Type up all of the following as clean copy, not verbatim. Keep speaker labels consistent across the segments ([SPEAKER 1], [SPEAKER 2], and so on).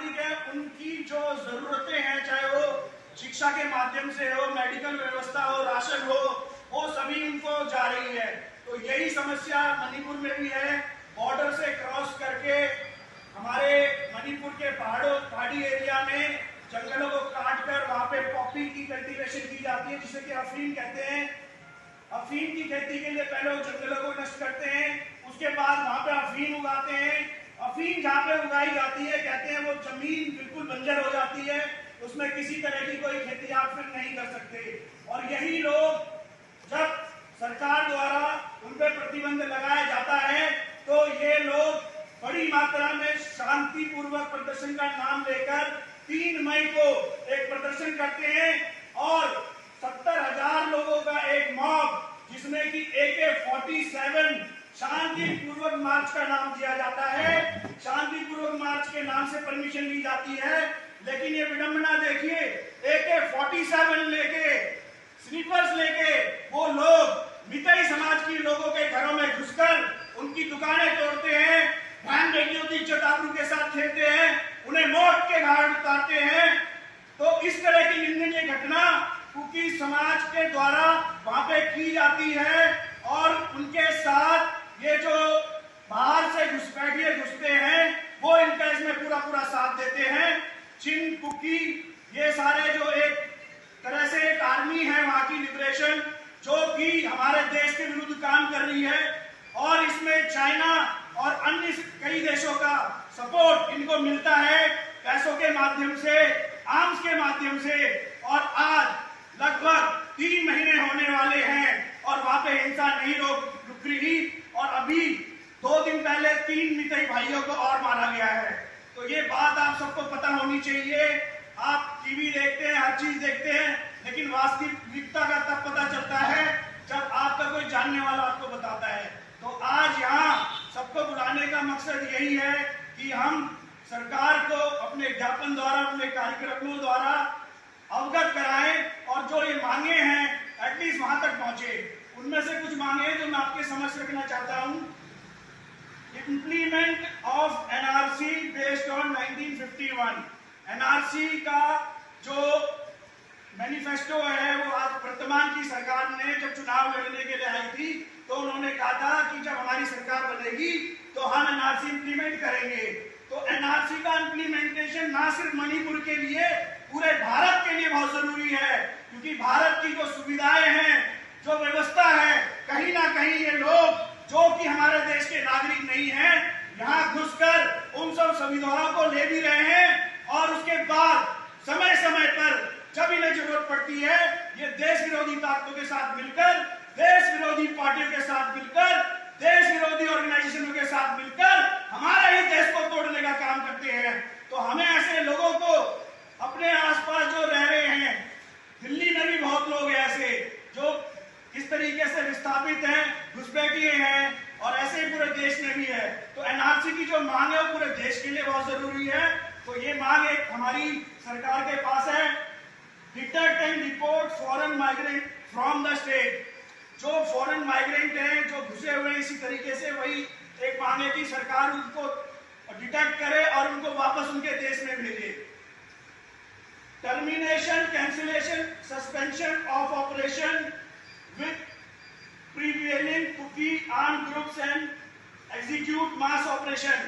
[SPEAKER 1] नागरिक है उनकी जो जरूरतें हैं, चाहे वो शिक्षा के माध्यम से हो, मेडिकल व्यवस्था हो, राशन हो, वो सभी उनको जा रही है। तो यही समस्या मणिपुर में भी है। बॉर्डर से क्रॉस करके हमारे मणिपुर के पहाड़ी एरिया में जंगलों को काट कर वहां पे पॉपी की कल्टीवेशन की जाती है, जिसे कि अफीम कहते हैं। अफीम की खेती के लिए पहले वो जंगलों को नष्ट करते हैं, उसके बाद वहां पे अफीम उगाते हैं। अफीम जहाँ पे उगाई जाती है, कहते हैं वो जमीन बिल्कुल बंजर हो जाती है, उसमें किसी तरह की कोई खेती आप फिर नहीं कर सकते। और यही लोग जब सरकार द्वारा उन पर प्रतिबंध लगाया जाता है तो ये लोग बड़ी मात्रा में शांतिपूर्वक प्रदर्शन का नाम लेकर 3 मई को एक प्रदर्शन करते हैं और 70,000 लोगों का एक मॉब, जिसमें कि AK-47 शांतिपूर्वक मार्च का नाम दिया जाता है। शांतिपूर्वक मार्च के नाम से परमिशन ली जाती है, लेकिन ये विडंबना देखिए, AK-47 लेके, स्लीपर्स लेके वो लोग मितई समाज की लोगों के घरों में घुसकर उनकी दुकानें तोड़ते हैं, बहन बेटियों की इज्जत आबरू के साथ खेलते हैं, उन्हें मौत के घाट उतारते हैं। तो इस तरह की निंदनीय घटना कुकी समाज के द्वारा वहां पे की जाती है और उनके साथ ये जो बाहर से घुसपैठिए घुसते हैं वो इनका इसमें पूरा साथ देते हैं। चिन कुकी ये सारे जो एक तरह से एक आर्मी है वहां की लिबरेशन, जो कि हमारे देश के विरुद्ध काम कर रही है और इसमें चाइना और अन्य कई देशों का सपोर्ट इनको मिलता है, पैसों के माध्यम से, आर्म्स के माध्यम से। और आज लगभग 3 महीने होने वाले हैं और वहां पे हिंसा नहीं रुक रही और अभी 2 दिन पहले 3 मितई भाइयों को और मारा गया है। तो ये बात आप सबको पता होनी चाहिए। आप टीवी देखते हैं, हर चीज देखते हैं, लेकिन वास्तविकता का तब पता चलता है जब आपका कोई जानने वाला आपको बताता है। तो आज यहाँ सबको बुलाने का मकसद यही है कि हम सरकार को अपने ज्ञापन द्वारा, अपने कार्यक्रमों द्वारा अवगत कराएं और जो ये मांगे हैं एटलीस्ट वहां तक पहुंचे। उनमें से कुछ मांगे जो मैं आपके समक्ष रखना चाहता हूं। Implement of NRC based on 1951। NRC का जो मैनिफेस्टो है वो आज वर्तमान की सरकार ने जब चुनाव लड़ने के लिए आई थी तो उन्होंने कहा था कि जब हमारी सरकार बनेगी तो हम NRC इंप्लीमेंट करेंगे। तो NRC का इंप्लीमेंटेशन ना सिर्फ मणिपुर के लिए, पूरे भारत के लिए बहुत जरूरी है, क्योंकि भारत की जो सुविधाएं हैं, जो व्यवस्था है, कहीं ना कहीं ये लोग जो कि हमारे देश के नागरिक नहीं हैं, यहाँ घुसकर उन सब सुविधाओं को ले भी रहे हैं और उसके बाद समय समय पर जब इन्हें जरूरत पड़ती है ये देश विरोधी ताकतों के साथ मिलकर, देश विरोधी पार्टियों के साथ मिलकर, देश विरोधी ऑर्गेनाइजेशनों के साथ मिलकर हमारे ही देश को तोड़ने का काम करते हैं। तो हमें ऐसे लोगों को अपने आसपास जो रह रहे हैं, दिल्ली में भी बहुत लोग ऐसे जो इस तरीके से विस्थापित हैं, घुसपैठिए हैं और ऐसे ही पूरे देश में भी है। तो NRC की जो मांग है वो पूरे देश के लिए बहुत जरूरी है। तो ये मांग एक हमारी सरकार के पास है। Detect and report foreign migrant from the state. जो फॉरेन माइग्रेंट हैं, जो घुसे हुए इसी तरीके से, वही एक मांग है कि सरकार उनको डिटेक्ट करे और उनको वापस उनके देश में भेजे। Termination, cancellation, suspension of operation with prevailing Kuki armed groups and execute mass operation।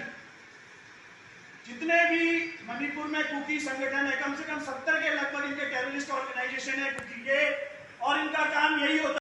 [SPEAKER 1] जितने भी मणिपुर में कुकी संगठन है, कम से कम 70 के लगभग इनके टेररिस्ट ऑर्गेनाइजेशन है कुकी के, और इनका काम यही होता है